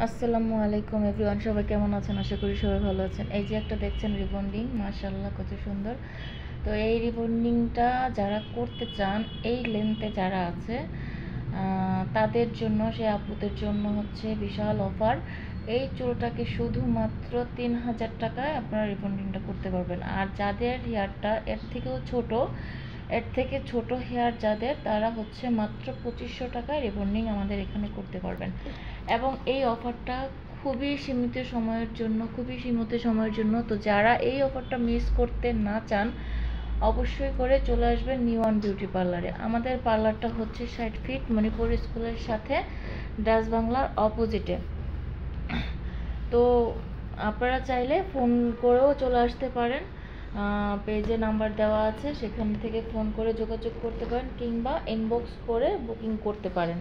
আসসালামু আলাইকুম এভরিওয়ান, সবাই কেমন আছেন? আশা করি সবাই ভালো আছেন। এই যে একটা দেখছেন রিবন্ডিং, মাশাআল্লাহ কত সুন্দর। তো এই রিবন্ডিংটা যারা করতে চান, এই লেন্থে যারা আছে তাদের জন্য, সে আপুদের জন্য হচ্ছে বিশাল অফার। এই চুলটাকে শুধুমাত্র 3000 টাকায় আপনারা রিবন্ডিংটা করতে পারবেন। আর যাদের হেয়ারটা এর থেকে ছোট হেয়ার যাদের, তারা হচ্ছে মাত্র 2500 টাকায় রিবন্ডিং আমাদের এখানে করতে পারবেন। এবং এই অফারটা খুবই সীমিত সময়ের জন্য। তো যারা এই অফারটা মিস করতে না চান, অবশ্যই করে চলে আসবেন নিউ ওয়ান বিউটি পার্লারে। আমাদের পার্লারটা হচ্ছে 60 ফিট মণিপুর স্কুলের সাথে ডাচ বাংলার অপোজিটে। তো আপনারা চাইলে ফোন করেও চলে আসতে পারেন, পেজে নাম্বার দেওয়া আছে, সেখান থেকে ফোন করে যোগাযোগ করতে পারেন কিংবা ইনবক্স করে বুকিং করতে পারেন।